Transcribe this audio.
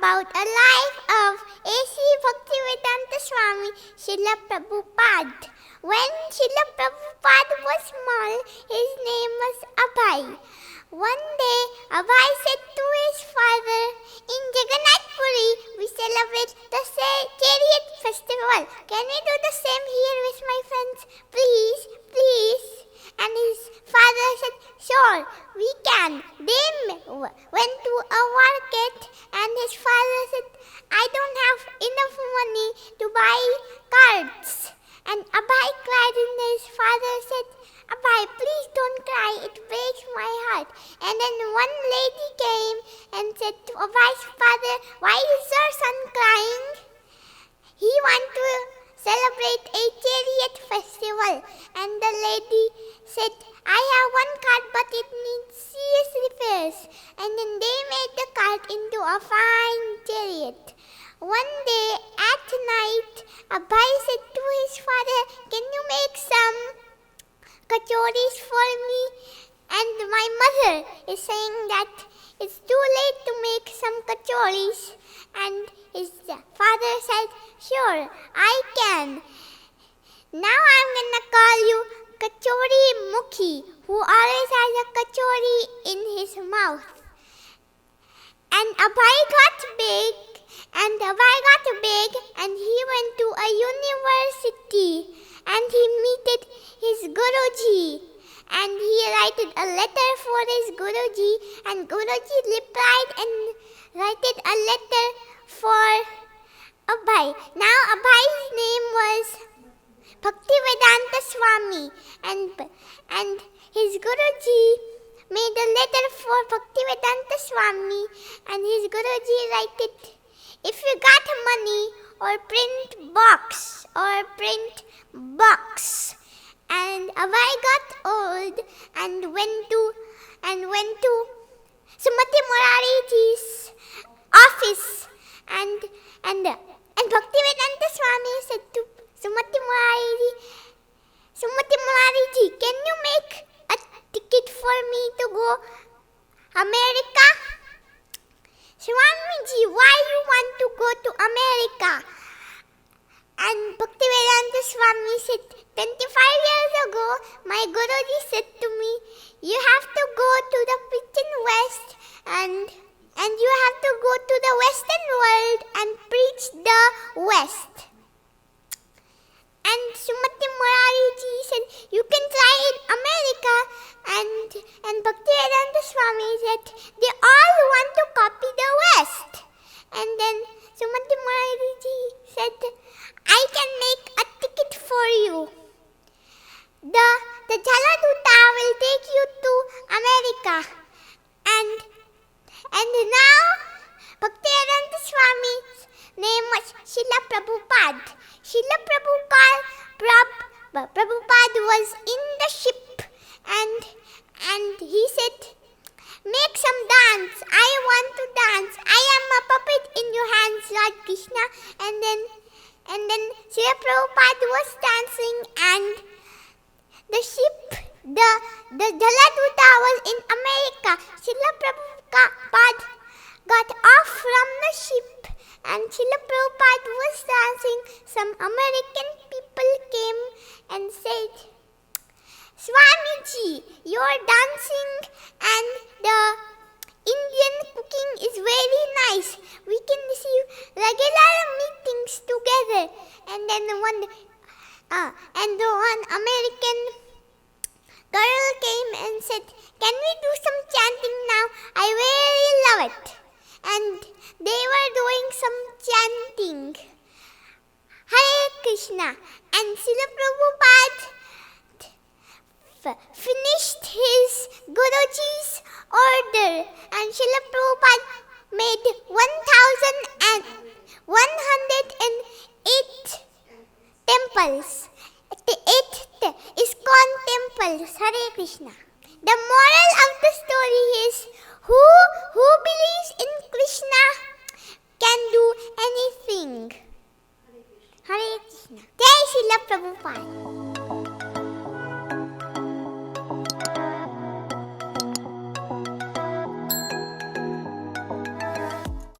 about a life of A.C.Bhaktivedanta Swami, Srila Prabhupada. When Srila Prabhupada was small, his name was Abhay. One day, Abhay said to his father, "In Jagannath Puri, we celebrate the chariot festival. Can we do the same here with my friends? Please, please." And his father said, "Sure, we can." They went to a market and his father said, "I don't have enough money to buy cards." And Abhay cried and his father said, "Abhay, please don't cry, it breaks my heart." And then one lady came and said to Abhay's father, "Why is your son crying? He wants to celebrate a chariot festival." And the lady said, "I have one cart but it needs serious repairs." And then they made the cart into a fine chariot. One day at night, Abhay said to his father, "Can you make some kachoris for me?" And my mother is saying that it's too late to make some kachoris. And his father said, "Sure, I can. Now I'm gonna call you Kachori Mukhi, who always has a kachori in his mouth." And Abhay got big, and he went to a university, and he met his Guruji, and he wrote a letter for his Guruji, and Guruji replied and wrote a letter for Abhay. Now Abhay's name was Bhaktivedanta Swami, and his Guruji made a letter for Bhaktivedanta Swami, and his Guruji wrote, "If you got money or print box." And Abhay got old and went to Srimati Murariji's office, and Bhaktivedanta Swami said to Srimati Murariji, "Can you make a ticket for me to go America?" "Swamiji, why you want to go to America?" And Bhaktivedanta Swami said, 25 years ago, my Guruji said to me, "You have to go to the Christian West and you have to go to the Western world and preach the West." And Srimati Murariji said, "You can try in America." And Bhaktivedanta Swami said, "They all want to copy the West." And then Srimati Murariji said, "I can make a ticket for you. The Jaladuta will take you to America." And now Bhaktivedanta Swami's name was Srila Prabhupada. Srila Prabhupada was in the ship, and he said, "Make some dance. I want to dance. I am a puppet in your hands, Lord Krishna." And then Srila Prabhupada was dancing, and the ship, the Jaladuta was in America. Srila Prabhupada got off from the ship, and Srila Prabhupada was dancing. Some American people came and said, "Swamiji, your dancing and the Indian cooking is very nice. We can receive regular meetings together." And then one American girl came and said, "Can we do some chanting now? I really love it." And they were doing some chanting, Hare Krishna. And Srila Prabhupada finished his Guruji's order, and Srila Prabhupada made 1,108 temples, 8 Iskcon temples. Hare Krishna. The moral of the story is, who believes in Krishna can do anything. Hare Krishna. Jai Srila Prabhupada.